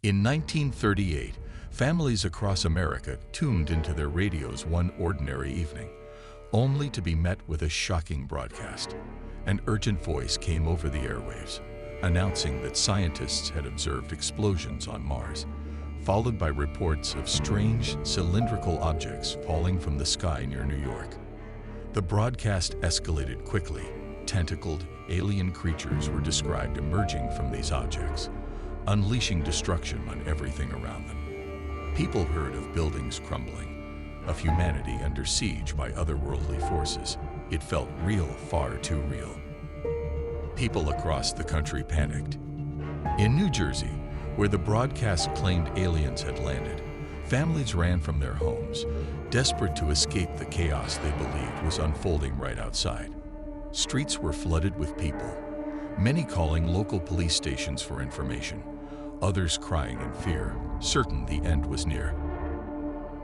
In 1938, families across America tuned into their radios one ordinary evening, only to be met with a shocking broadcast. An urgent voice came over the airwaves, announcing that scientists had observed explosions on Mars, followed by reports of strange cylindrical objects falling from the sky near New York. The broadcast escalated quickly. Tentacled alien creatures were described emerging from these objects, unleashing destruction on everything around them. People heard of buildings crumbling, of humanity under siege by otherworldly forces. It felt real, far too real. People across the country panicked. In New Jersey, where the broadcast claimed aliens had landed, families ran from their homes, desperate to escape the chaos they believed was unfolding right outside. Streets were flooded with people, many calling local police stations for information, others crying in fear, certain the end was near.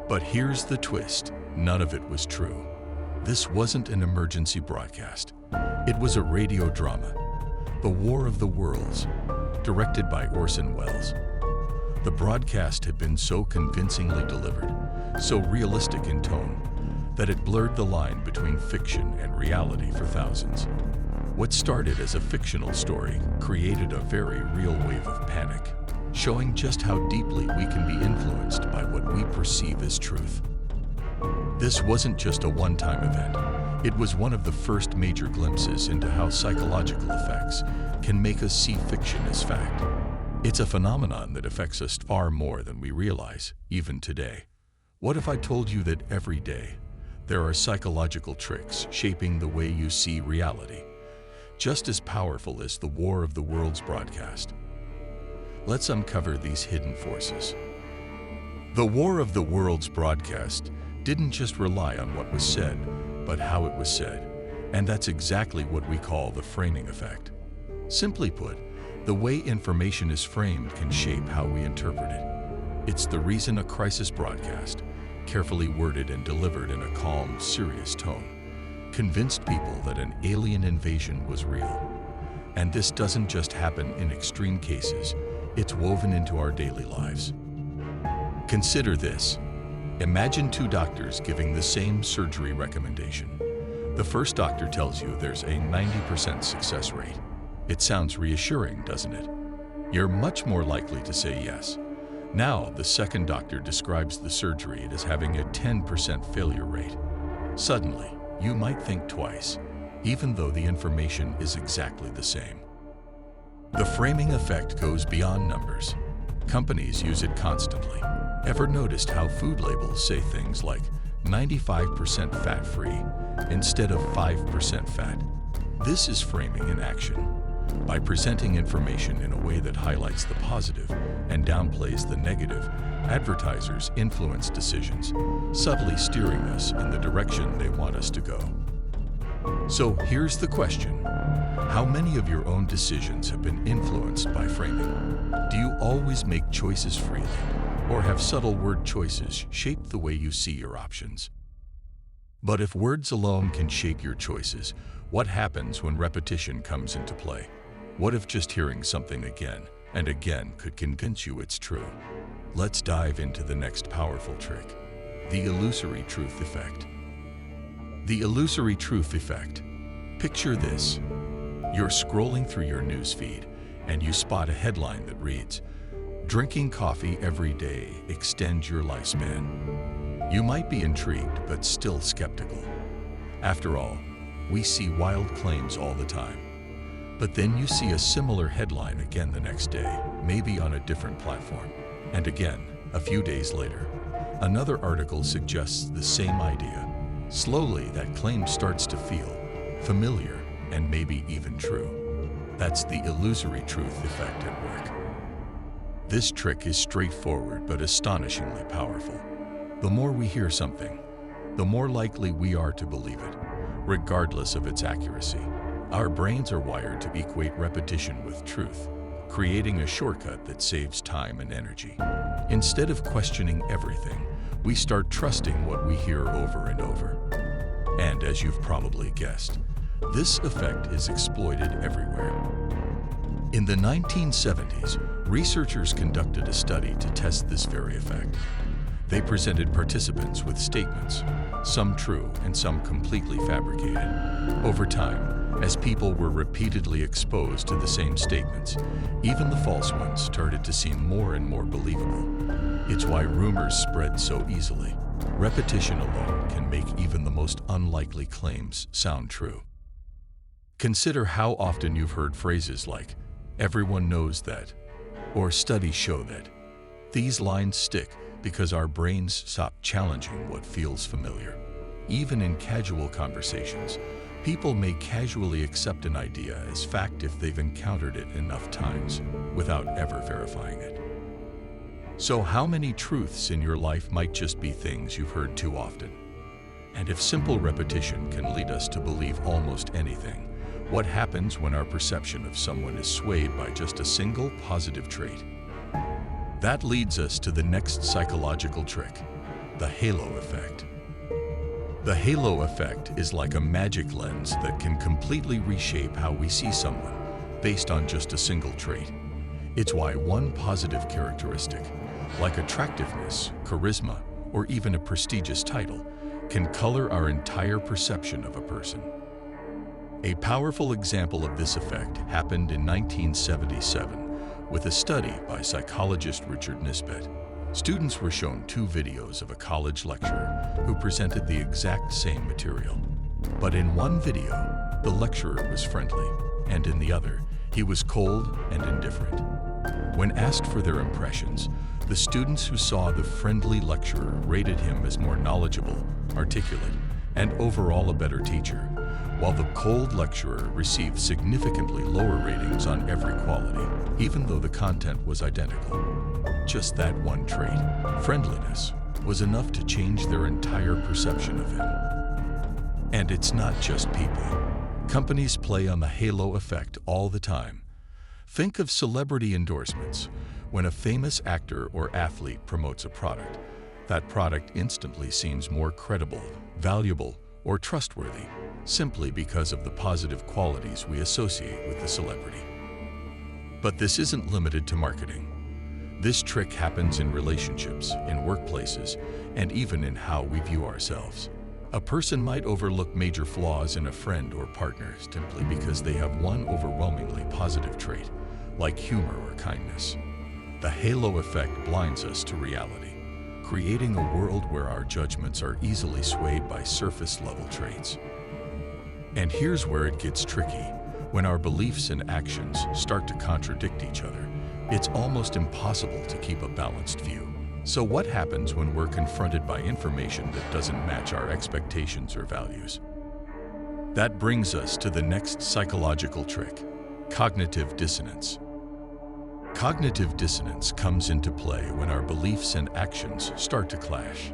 But here's the twist: none of it was true. This wasn't an emergency broadcast. It was a radio drama, The War of the Worlds, directed by Orson Welles. The broadcast had been so convincingly delivered, so realistic in tone, that it blurred the line between fiction and reality for thousands. What started as a fictional story created a very real wave of panic, showing just how deeply we can be influenced by what we perceive as truth. This wasn't just a one-time event. It was one of the first major glimpses into how psychological effects can make us see fiction as fact. It's a phenomenon that affects us far more than we realize, even today. What if I told you that every day there are psychological tricks shaping the way you see reality, just as powerful as the War of the Worlds broadcast? Let's uncover these hidden forces. The War of the Worlds broadcast didn't just rely on what was said, but how it was said. And that's exactly what we call the framing effect. Simply put, the way information is framed can shape how we interpret it. It's the reason a crisis broadcast, carefully worded and delivered in a calm, serious tone, convinced people that an alien invasion was real. And this doesn't just happen in extreme cases, it's woven into our daily lives. Consider this. Imagine two doctors giving the same surgery recommendation. The first doctor tells you there's a 90% success rate. It sounds reassuring, doesn't it? You're much more likely to say yes. Now, the second doctor describes the surgery as having a 10% failure rate. Suddenly, you might think twice, even though the information is exactly the same. The framing effect goes beyond numbers. Companies use it constantly. Ever noticed how food labels say things like 95% fat-free instead of 5% fat? This is framing in action. By presenting information in a way that highlights the positive and downplays the negative, advertisers influence decisions, subtly steering us in the direction they want us to go. So here's the question. How many of your own decisions have been influenced by framing? Do you always make choices freely, or have subtle word choices shape the way you see your options? But if words alone can shape your choices, what happens when repetition comes into play? What if just hearing something again and again could convince you it's true? Let's dive into the next powerful trick, the illusory truth effect. The illusory truth effect. Picture this. You're scrolling through your news feed and you spot a headline that reads, "Drinking coffee every day extends your lifespan." You might be intrigued but still skeptical. After all, we see wild claims all the time. But then you see a similar headline again the next day, maybe on a different platform. And again, a few days later, another article suggests the same idea. Slowly, that claim starts to feel familiar and maybe even true. That's the illusory truth effect at work. This trick is straightforward but astonishingly powerful. The more we hear something, the more likely we are to believe it, regardless of its accuracy. Our brains are wired to equate repetition with truth, creating a shortcut that saves time and energy. Instead of questioning everything, we start trusting what we hear over and over. And as you've probably guessed, this effect is exploited everywhere. In the 1970s, Researchers conducted a study to test this very effect. They presented participants with statements, some true and some completely fabricated. Over time, as people were repeatedly exposed to the same statements, even the false ones started to seem more and more believable. It's why rumors spread so easily. Repetition alone can make even the most unlikely claims sound true. Consider how often you've heard phrases like, "Everyone knows that," or "Studies show that." These lines stick because our brains stop challenging what feels familiar. Even in casual conversations, people may casually accept an idea as fact if they've encountered it enough times without ever verifying it. So how many truths in your life might just be things you've heard too often? And if simple repetition can lead us to believe almost anything, what happens when our perception of someone is swayed by just a single positive trait? That leads us to the next psychological trick, the halo effect. The halo effect is like a magic lens that can completely reshape how we see someone based on just a single trait. It's why one positive characteristic, like attractiveness, charisma, or even a prestigious title, can color our entire perception of a person. A powerful example of this effect happened in 1977 with a study by psychologist Richard Nisbett. Students were shown two videos of a college lecturer who presented the exact same material. But in one video, the lecturer was friendly, and in the other, he was cold and indifferent. When asked for their impressions, the students who saw the friendly lecturer rated him as more knowledgeable, articulate, and overall a better teacher, while the cold lecturer received significantly lower ratings on every quality, even though the content was identical. Just that one trait, friendliness, was enough to change their entire perception of him. And it's not just people. Companies play on the halo effect all the time. Think of celebrity endorsements. When a famous actor or athlete promotes a product, that product instantly seems more credible, valuable, or trustworthy, simply because of the positive qualities we associate with the celebrity. But this isn't limited to marketing. This trick happens in relationships, in workplaces, and even in how we view ourselves. A person might overlook major flaws in a friend or partner simply because they have one overwhelmingly positive trait, like humor or kindness. The halo effect blinds us to reality, creating a world where our judgments are easily swayed by surface-level traits. And here's where it gets tricky. When our beliefs and actions start to contradict each other, it's almost impossible to keep a balanced view. So what happens when we're confronted by information that doesn't match our expectations or values? That brings us to the next psychological trick, cognitive dissonance. Cognitive dissonance comes into play when our beliefs and actions start to clash.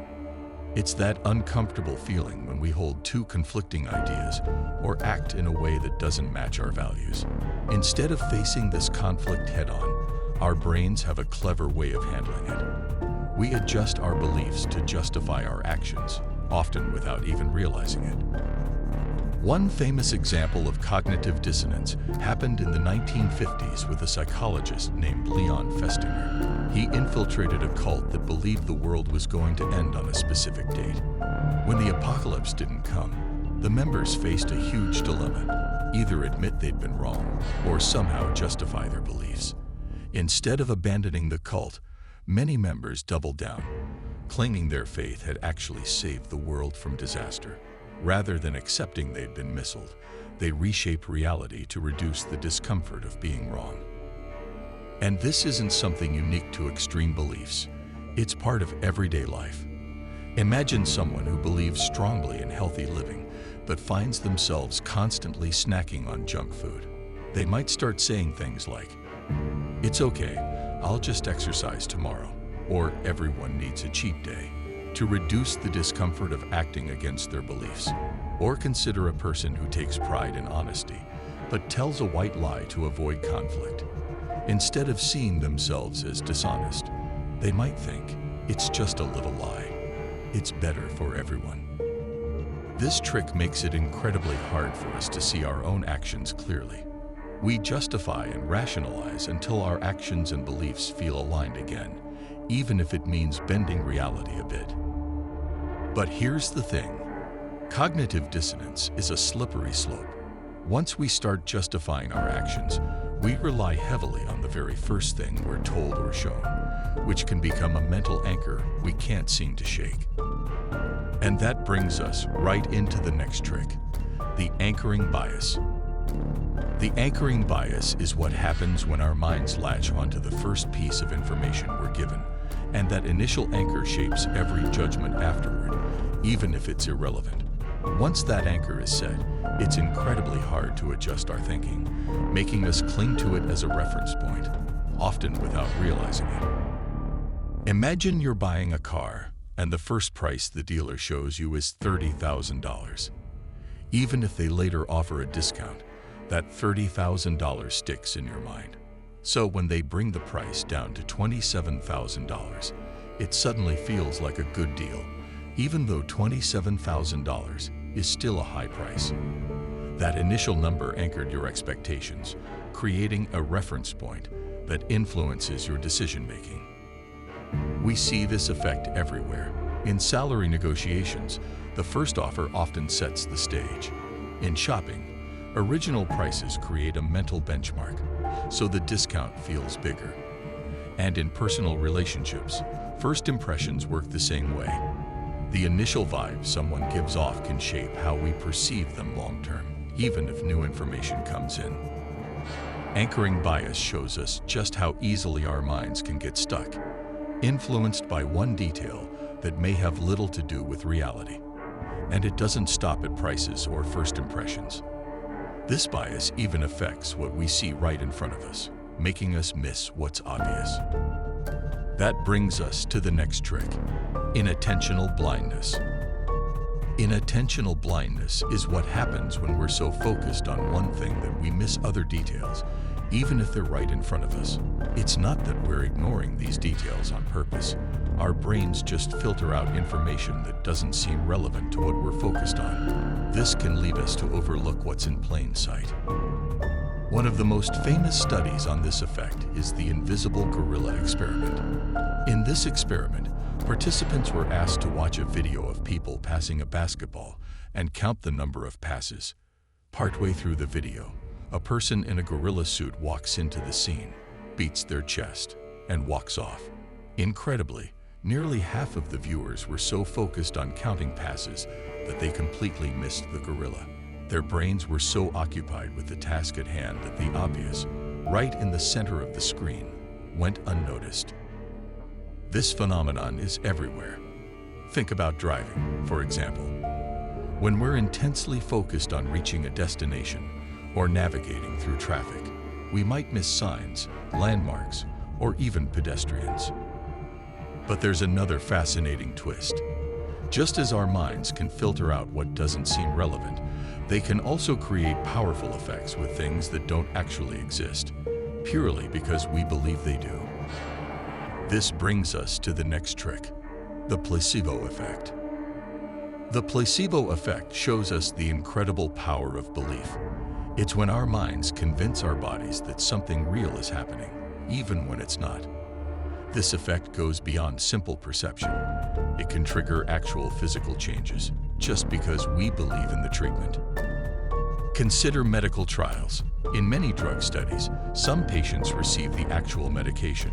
It's that uncomfortable feeling when we hold two conflicting ideas or act in a way that doesn't match our values. Instead of facing this conflict head-on, our brains have a clever way of handling it. We adjust our beliefs to justify our actions, often without even realizing it. One famous example of cognitive dissonance happened in the 1950s with a psychologist named Leon Festinger. He infiltrated a cult that believed the world was going to end on a specific date. When the apocalypse didn't come, the members faced a huge dilemma: either admit they'd been wrong or somehow justify their beliefs. Instead of abandoning the cult, many members doubled down, claiming their faith had actually saved the world from disaster. Rather than accepting they'd been misled, they reshaped reality to reduce the discomfort of being wrong. And this isn't something unique to extreme beliefs. It's part of everyday life. Imagine someone who believes strongly in healthy living, but finds themselves constantly snacking on junk food. They might start saying things like, "It's okay, I'll just exercise tomorrow," or "Everyone needs a cheat day," to reduce the discomfort of acting against their beliefs. Or consider a person who takes pride in honesty, but tells a white lie to avoid conflict. Instead of seeing themselves as dishonest, they might think, "It's just a little lie. It's better for everyone." This trick makes it incredibly hard for us to see our own actions clearly. We justify and rationalize until our actions and beliefs feel aligned again, even if it means bending reality a bit. But here's the thing. Cognitive dissonance is a slippery slope. Once we start justifying our actions, we rely heavily on the very first thing we're told or shown, which can become a mental anchor we can't seem to shake. And that brings us right into the next trick, the anchoring bias. The anchoring bias is what happens when our minds latch onto the first piece of information we're given, and that initial anchor shapes every judgment afterward, even if it's irrelevant. Once that anchor is set, it's incredibly hard to adjust our thinking, making us cling to it as a reference point, often without realizing it. Imagine you're buying a car, and the first price the dealer shows you is $30,000. Even if they later offer a discount, that $30,000 sticks in your mind. So when they bring the price down to $27,000, it suddenly feels like a good deal, even though $27,000 is still a high price. That initial number anchored your expectations, creating a reference point that influences your decision-making. We see this effect everywhere. In salary negotiations, the first offer often sets the stage. In shopping, original prices create a mental benchmark, so the discount feels bigger. And in personal relationships, first impressions work the same way. The initial vibe someone gives off can shape how we perceive them long-term, even if new information comes in. Anchoring bias shows us just how easily our minds can get stuck, influenced by one detail that may have little to do with reality. And it doesn't stop at prices or first impressions. This bias even affects what we see right in front of us, making us miss what's obvious. That brings us to the next trick, inattentional blindness. Inattentional blindness is what happens when we're so focused on one thing that we miss other details, even if they're right in front of us. It's not that we're ignoring these details on purpose. Our brains just filter out information that doesn't seem relevant to what we're focused on. This can lead us to overlook what's in plain sight. One of the most famous studies on this effect is the invisible gorilla experiment. In this experiment, participants were asked to watch a video of people passing a basketball and count the number of passes. Partway through the video, a person in a gorilla suit walks into the scene, beats their chest, and walks off. Incredibly, nearly half of the viewers were so focused on counting passes that they completely missed the gorilla. Their brains were so occupied with the task at hand that the obvious, right in the center of the screen, went unnoticed. This phenomenon is everywhere. Think about driving, for example. When we're intensely focused on reaching a destination or navigating through traffic, we might miss signs, landmarks, or even pedestrians. But there's another fascinating twist. Just as our minds can filter out what doesn't seem relevant, they can also create powerful effects with things that don't actually exist, purely because we believe they do. This brings us to the next trick, the placebo effect. The placebo effect shows us the incredible power of belief. It's when our minds convince our bodies that something real is happening, even when it's not. This effect goes beyond simple perception. It can trigger actual physical changes, just because we believe in the treatment. Consider medical trials. In many drug studies, some patients receive the actual medication,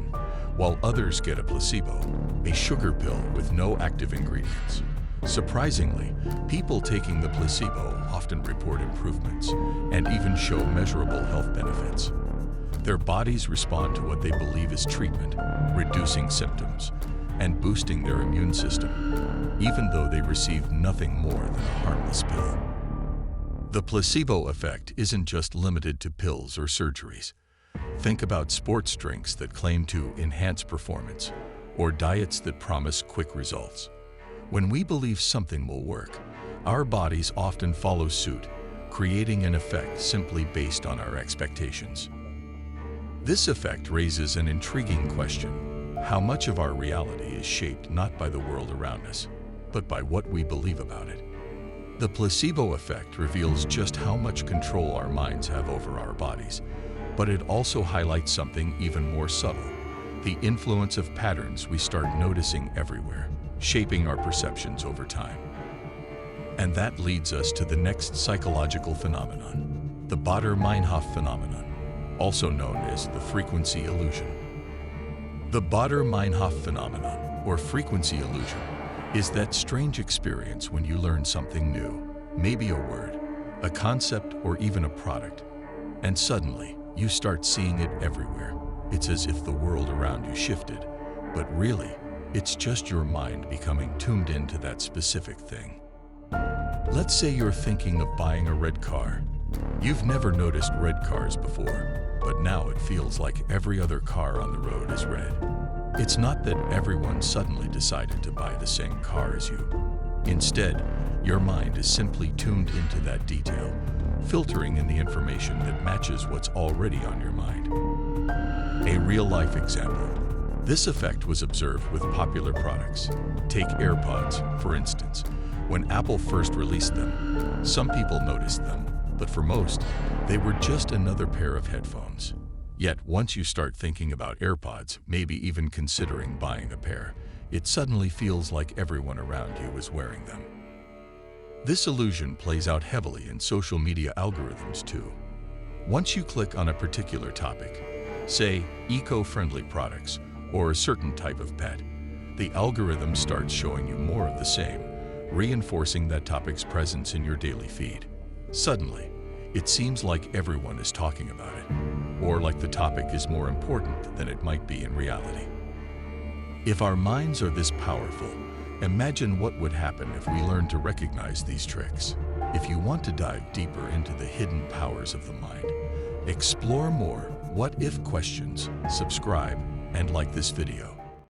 while others get a placebo, a sugar pill with no active ingredients. Surprisingly, people taking the placebo often report improvements and even show measurable health benefits. Their bodies respond to what they believe is treatment, reducing symptoms and boosting their immune system, even though they received nothing more than a harmless pill. The placebo effect isn't just limited to pills or surgeries. Think about sports drinks that claim to enhance performance, or diets that promise quick results. When we believe something will work, our bodies often follow suit, creating an effect simply based on our expectations. This effect raises an intriguing question: how much of our reality is shaped not by the world around us, but by what we believe about it? The placebo effect reveals just how much control our minds have over our bodies, but it also highlights something even more subtle: the influence of patterns we start noticing everywhere, shaping our perceptions over time. And that leads us to the next psychological phenomenon, the baader-meinhof phenomenon, also known as the frequency illusion. The baader-meinhof phenomenon, or frequency illusion, is that strange experience when you learn something new, maybe a word, a concept, or even a product, and suddenly you start seeing it everywhere. It's as if the world around you shifted, but really, it's just your mind becoming tuned into that specific thing. Let's say you're thinking of buying a red car. You've never noticed red cars before, but now it feels like every other car on the road is red. It's not that everyone suddenly decided to buy the same car as you. Instead, your mind is simply tuned into that detail, filtering in the information that matches what's already on your mind. A real-life example. This effect was observed with popular products. Take AirPods, for instance. When Apple first released them, some people noticed them, but for most, they were just another pair of headphones. Yet once you start thinking about AirPods, maybe even considering buying a pair, it suddenly feels like everyone around you is wearing them. This illusion plays out heavily in social media algorithms too. Once you click on a particular topic, say eco-friendly products or a certain type of pet, the algorithm starts showing you more of the same, reinforcing that topic's presence in your daily feed. Suddenly, it seems like everyone is talking about it, or like the topic is more important than it might be in reality. If our minds are this powerful, imagine what would happen if we learned to recognize these tricks. If you want to dive deeper into the hidden powers of the mind, explore more what-if questions, subscribe, and like this video.